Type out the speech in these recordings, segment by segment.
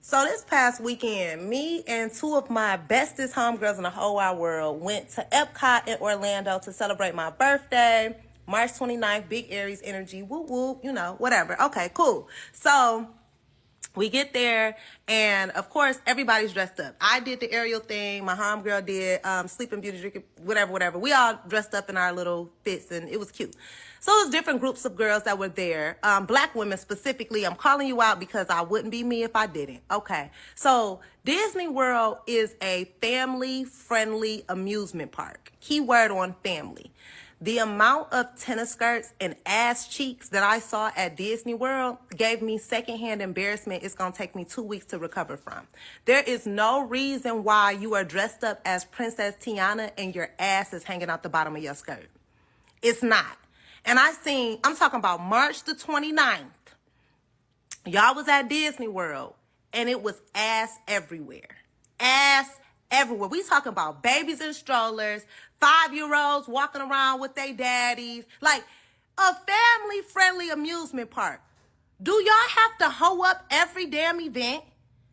So this past weekend, me and two of my bestest homegirls in the whole wide world went to Epcot in Orlando to celebrate my birthday. March 29th, big Aries energy, whoop whoop, whatever. Okay, cool. So we get there, and of course, everybody's dressed up. I did the Ariel thing. My homegirl did Sleeping Beauty, drinking, whatever. We all dressed up in our little fits, and it was cute. So it was different groups of girls that were there. Black women specifically. I'm calling you out because I wouldn't be me if I didn't. Okay. So Disney World is a family-friendly amusement park. Keyword on family. The amount of tennis skirts and ass cheeks that I saw at Disney World gave me secondhand embarrassment it's going to take me 2 weeks to recover from. There is no reason why you are dressed up as Princess Tiana and your ass is hanging out the bottom of your skirt. It's not. And I'm talking about March the 29th. Y'all was at Disney World, and it was ass everywhere. Ass everywhere. We talking about babies in strollers, 5-year-olds walking around with their daddies. Like a family-friendly amusement park. Do y'all have to hoe up every damn event?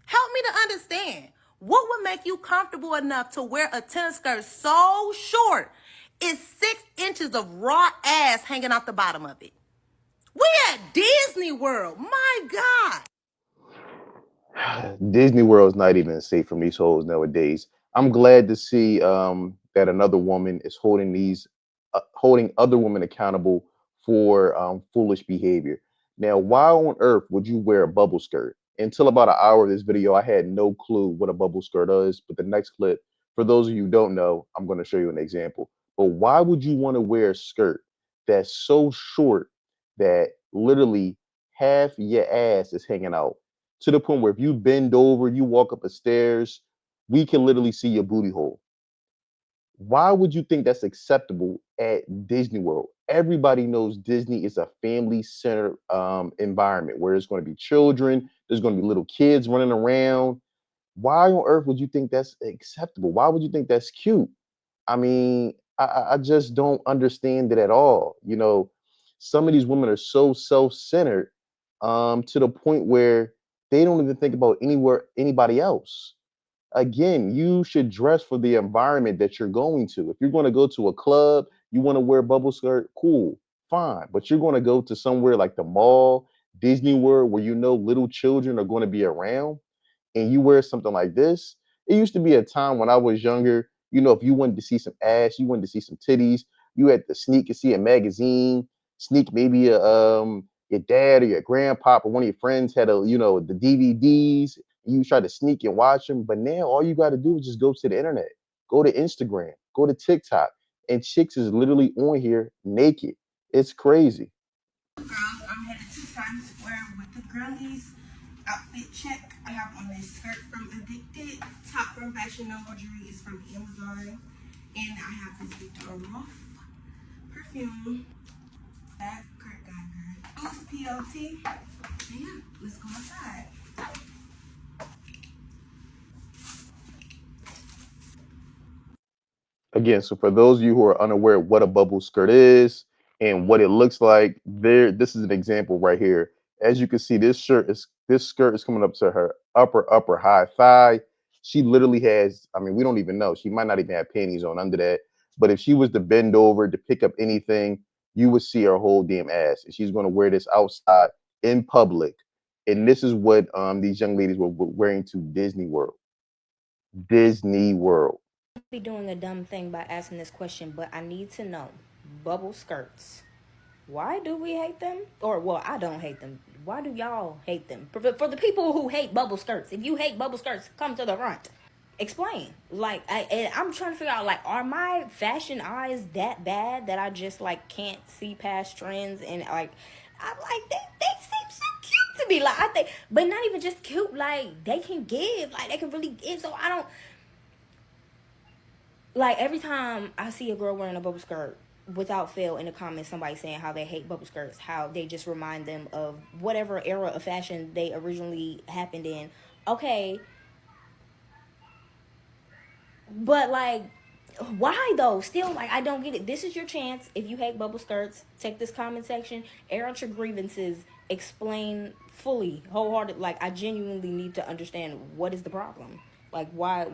Help me to understand. What would make you comfortable enough to wear a tennis skirt so short it's 6 inches of raw ass hanging out the bottom of it? We at Disney World. My God. Disney World's not even safe from these hoes nowadays. I'm glad to see that another woman is holding other women accountable for foolish behavior. Now, why on earth would you wear a bubble skirt? Until about an hour of this video, I had no clue what a bubble skirt is. But the next clip, for those of you who don't know, I'm going to show you an example. But why would you want to wear a skirt that's so short that literally half your ass is hanging out? To the point where if you bend over, you walk up the stairs, we can literally see your booty hole. Why would you think that's acceptable at Disney World? Everybody knows Disney is a family centered environment where there's going to be children, there's going to be little kids running around. Why on earth would you think that's acceptable? Why would you think that's cute? I mean, I just don't understand it at all. Some of these women are so self-centered to the point where they don't even think about anybody else. Again, you should dress for the environment that you're going to. If you're going to go to a club, you want to wear a bubble skirt, cool, fine. But you're going to go to somewhere like the mall, Disney World, where you know little children are going to be around, and you wear something like this. It used to be a time when I was younger, if you wanted to see some ass, you wanted to see some titties, you had to sneak and see a magazine, sneak maybe your dad or your grandpa or one of your friends had the DVDs. You try to sneak and watch them. But now all you got to do is just go to the internet, go to Instagram, go to TikTok, and chicks is literally on here naked. It's crazy. Girls, I'm headed to Times Square with the girlies. Outfit check. I have on this skirt from Addicted, top from Fashion Nova, jewelry is from Amazon, and I have this Victor Roth perfume. That Kurt Geiger. Loose PLT. And yeah, let's go outside. Again, so for those of you who are unaware what a bubble skirt is and what it looks like, this is an example right here. As you can see, this skirt is coming up to her upper high thigh. She literally has, I mean, we don't even know. She might not even have panties on under that. But if she was to bend over to pick up anything, you would see her whole damn ass. And she's going to wear this outside in public. And this is what these young ladies were wearing to Disney World. Disney World. Be doing a dumb thing by asking this question, but I need to know bubble skirts. Why do we hate them? Or, well, I don't hate them. Why do y'all hate them? For the people who hate bubble skirts, if you hate bubble skirts, come to the front. Explain. Like, I'm trying to figure out, like, are my fashion eyes that bad that I just, like, can't see past trends? And, like, I'm like, they seem so cute to me. Like, I think, but not even just cute. Like, they can give. Like, they can really give. So, I don't, like, every time I see a girl wearing a bubble skirt, without fail in the comments somebody saying how they hate bubble skirts, how they just remind them of whatever era of fashion they originally happened in. Okay, but like, why though? Still, like, I don't get it. This is your chance. If you hate bubble skirts, take this comment section, air out your grievances, explain fully, wholehearted. Like, I genuinely need to understand what is the problem. Like, why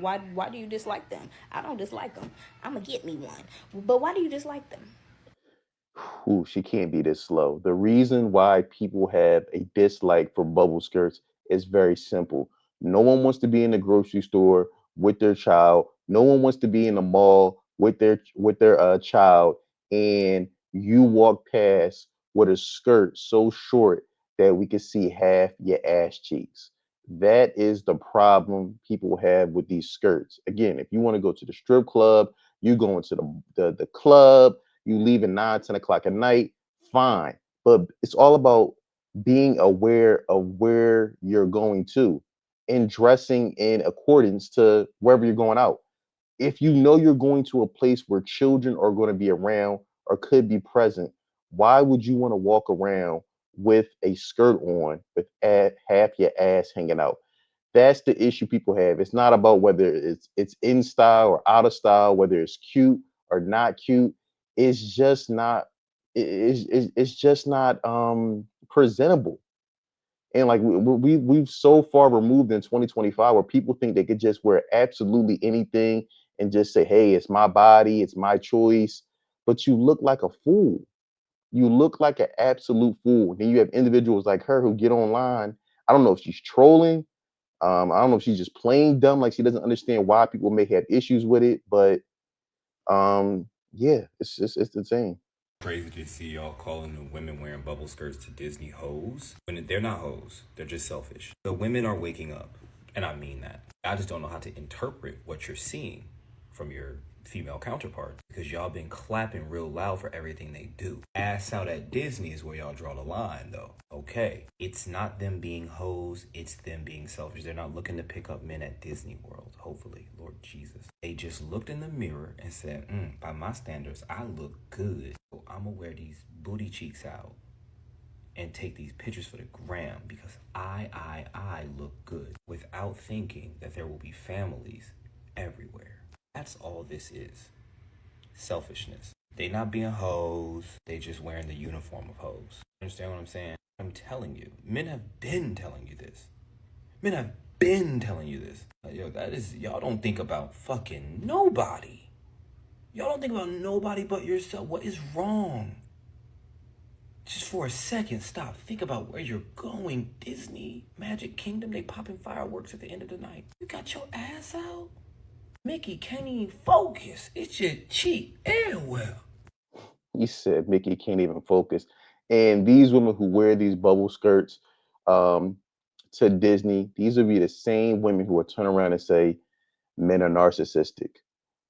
do you dislike them? I don't dislike them. I'm gonna get me one. But why do you dislike them? Ooh, she can't be this slow. The reason why people have a dislike for bubble skirts is very simple. No one wants to be in the grocery store with their child. No one wants to be in the mall with their child, and you walk past with a skirt so short that we can see half your ass cheeks. That is the problem people have with these skirts. Again, if you want to go to the strip club, you go into the club, you leave at 9, 10 o'clock at night, fine. But it's all about being aware of where you're going to and dressing in accordance to wherever you're going out. If you know you're going to a place where children are going to be around or could be present, why would you want to walk around with a skirt on with half your ass hanging out? That's the issue people have. It's not about whether it's in style or out of style, whether it's cute or not cute. It's just not. It's just not presentable. And like we've so far removed in 2025 where people think they could just wear absolutely anything and just say, "Hey, it's my body, it's my choice." But you look like a fool. You look like an absolute fool. Then you have individuals like her who get online. I don't know if she's trolling. I don't know if she's just plain dumb, like she doesn't understand why people may have issues with it. But yeah, it's insane. Crazy to see y'all calling the women wearing bubble skirts to Disney hoes. When they're not hoes, they're just selfish. The women are waking up, and I mean that. I just don't know how to interpret what you're seeing from your female counterparts because y'all been clapping real loud for everything they do. Ass out at Disney is where y'all draw the line, though. Okay, it's not them being hoes, it's them being selfish. They're not looking to pick up men at Disney World, hopefully, Lord Jesus. They just looked in the mirror and said, by my standards, I look good. So I'm gonna wear these booty cheeks out and take these pictures for the gram because I look good without thinking that there will be families everywhere. That's all this is. Selfishness. They not being hoes, they just wearing the uniform of hoes. Understand what I'm saying? I'm telling you. Men have been telling you this. Men have been telling you this. Yo, that is, y'all don't think about fucking nobody. Y'all don't think about nobody but yourself. What is wrong? Just for a second, stop. Think about where you're going. Disney, Magic Kingdom, they popping fireworks at the end of the night. You got your ass out? Mickey can't even focus. It's just cheap and well. He said Mickey can't even focus. And these women who wear these bubble skirts um, to Disney, these would be the same women who would turn around and say men are narcissistic.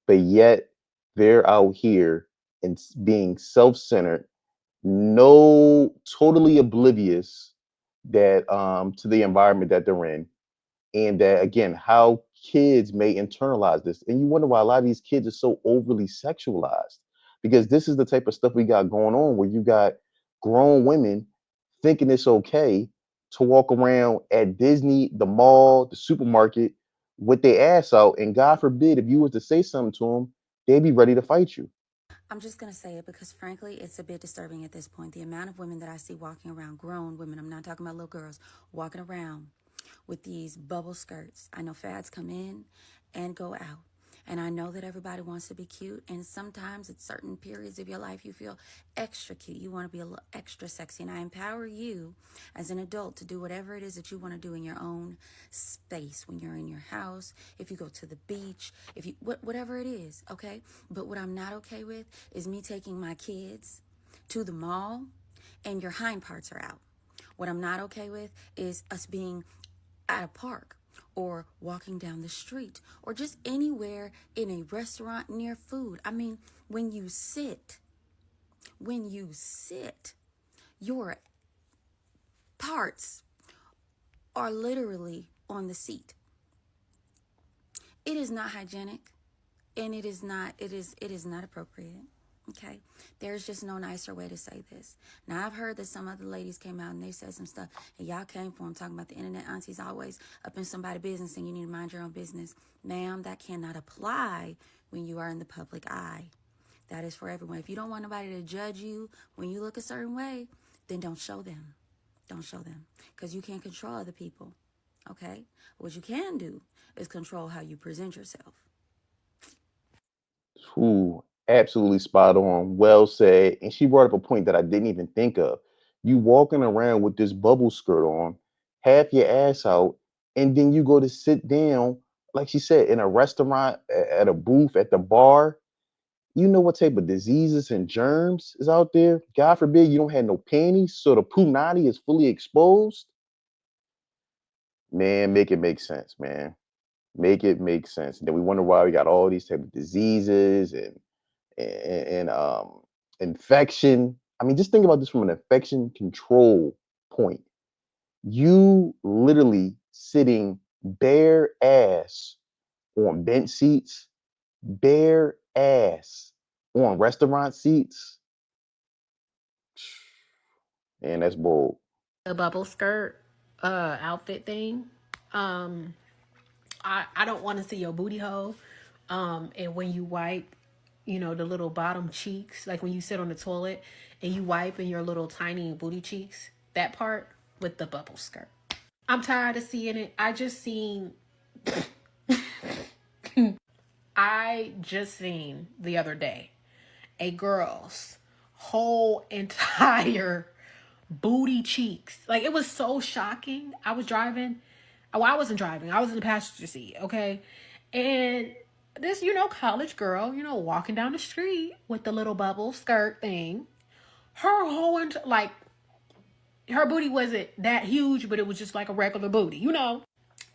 But yet they're out here and being self-centered, no, totally oblivious that to the environment that they're in, and that again how kids may internalize this, and you wonder why a lot of these kids are so overly sexualized, because this is the type of stuff we got going on where you got grown women thinking it's okay to walk around at Disney, the mall, the supermarket with their ass out, and God forbid if you was to say something to them, they'd be ready to fight you. I'm just going to say it because, frankly, it's a bit disturbing at this point. The amount of women that I see walking around, grown women, I'm not talking about little girls, walking around with these bubble skirts. I know fads come in and go out. And I know that everybody wants to be cute. And sometimes at certain periods of your life, you feel extra cute. You want to be a little extra sexy. And I empower you as an adult to do whatever it is that you want to do in your own space, when you're in your house, if you go to the beach, if you, whatever it is, okay? But what I'm not okay with is me taking my kids to the mall and your hind parts are out. What I'm not okay with is us being at a park or walking down the street or just anywhere in a restaurant near food. I mean, when you sit, your parts are literally on the seat. It is not hygienic, and it is not appropriate. Okay, there's just no nicer way to say this. Now, I've heard that some other ladies came out and they said some stuff, and y'all came for them talking about the internet aunties always up in somebody's business and you need to mind your own business. Ma'am, that cannot apply when you are in the public eye. That is for everyone. If you don't want nobody to judge you when you look a certain way, then don't show them. Don't show them, because you can't control other people. Okay? What you can do is control how you present yourself. Ooh, absolutely spot on. Well said. And she brought up a point that I didn't even think of. You walking around with this bubble skirt on, half your ass out, and then you go to sit down, like she said, in a restaurant, at a booth, at the bar. You know what type of diseases and germs is out there? God forbid you don't have no panties, so the punani is fully exposed. Man, make it make sense, man. Make it make sense. And then we wonder why we got all these type of diseases and infection. I mean, just think about this from an infection control point. You literally sitting bare ass on bench seats, bare ass on restaurant seats, and that's bold. The bubble skirt outfit thing. Um I don't want to see your booty hole. And when you wipe, the little bottom cheeks, like when you sit on the toilet and you wipe in your little tiny booty cheeks, that part with the bubble skirt. I'm tired of seeing it. I just seen the other day a girl's whole entire booty cheeks. Like, it was so shocking. I was driving. Well, I wasn't driving. I was in the passenger seat, okay? And this, college girl, walking down the street with the little bubble skirt thing. Her whole, like, her booty wasn't that huge, but it was just like a regular booty.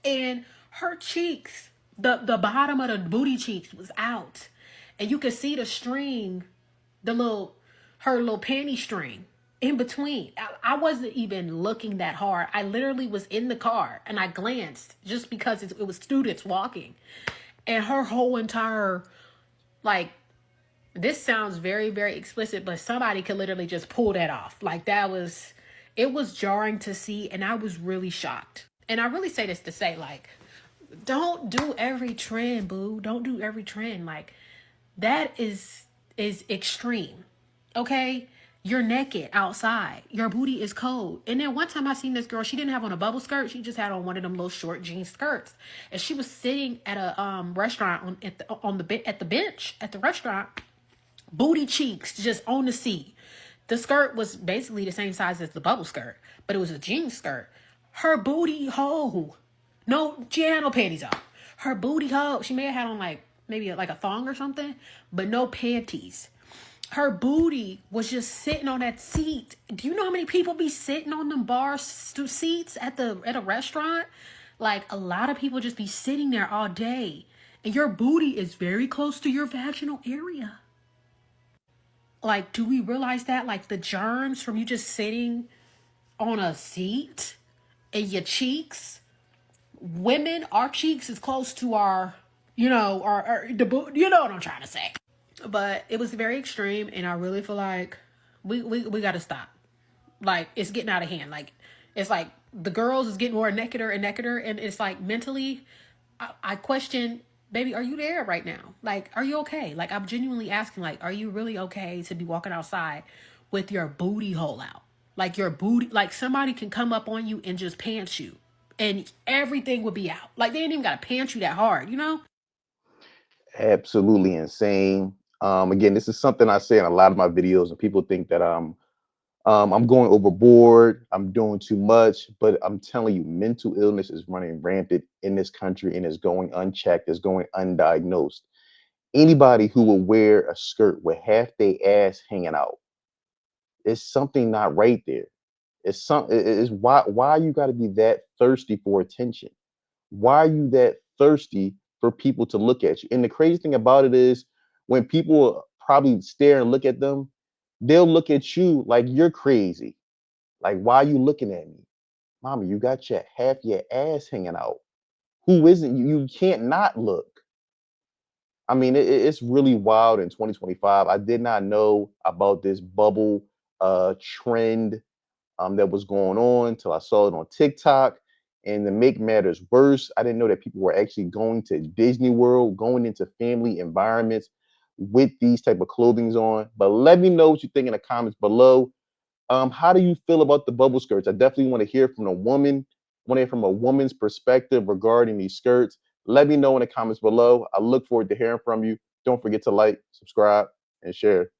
And her cheeks, the bottom of the booty cheeks was out. And you could see the string, her little panty string in between. I wasn't even looking that hard. I literally was in the car and I glanced just because it was students walking. And her whole entire, like, this sounds very, very explicit, but somebody could literally just pull that off. Like, it was jarring to see, and I was really shocked. And I really say this to say, like, don't do every trend, boo. Don't do every trend. Like, that is extreme. Okay? You're naked outside. Your booty is cold. And then one time I seen this girl, she didn't have on a bubble skirt. She just had on one of them little short jean skirts. And she was sitting at a restaurant at the bench at the restaurant, booty cheeks just on the seat. The skirt was basically the same size as the bubble skirt, but it was a jean skirt. Her booty hole. No, she had no panties on. Her booty hole. She may have had on maybe like a thong or something, but no panties. Her booty was just sitting on that seat. Do you know how many people be sitting on them bar seats at a restaurant? Like, a lot of people just be sitting there all day, and your booty is very close to your vaginal area. Like, do we realize that? Like, the germs from you just sitting on a seat and your cheeks. Women, our cheeks is close to our, you know what I'm trying to say. But it was very extreme, and I really feel like we got to stop. Like, it's getting out of hand. Like, it's like the girls is getting more nakeder and nakeder, and it's like mentally, I question, baby, are you there right now? Like, are you okay? Like, I'm genuinely asking, like, are you really okay to be walking outside with your booty hole out? Like, your booty, like, somebody can come up on you and just pants you, and everything would be out. Like, they ain't even got to pants you that hard. Absolutely insane. Again, this is something I say in a lot of my videos, and people think that I'm going overboard, I'm doing too much, but I'm telling you, mental illness is running rampant in this country and is going unchecked, is going undiagnosed. Anybody who will wear a skirt with half their ass hanging out, it's something not right there. It's why you got to be that thirsty for attention. Why are you that thirsty for people to look at you? And the crazy thing about it is, when people probably stare and look at them, they'll look at you like you're crazy. Like, why are you looking at me? Mama, you got your half your ass hanging out. Who isn't you? You can't not look. I mean, it's really wild in 2025. I did not know about this bubble trend that was going on until I saw it on TikTok. And to make matters worse, I didn't know that people were actually going to Disney World, going into family environments with these type of clothings on. But let me know what you think in the comments below. How do you feel about the bubble skirts? I definitely want to hear from a woman, want to hear from a woman's perspective regarding these skirts. Let me know in the comments below. I look forward to hearing from you. Don't forget to like, subscribe, and share.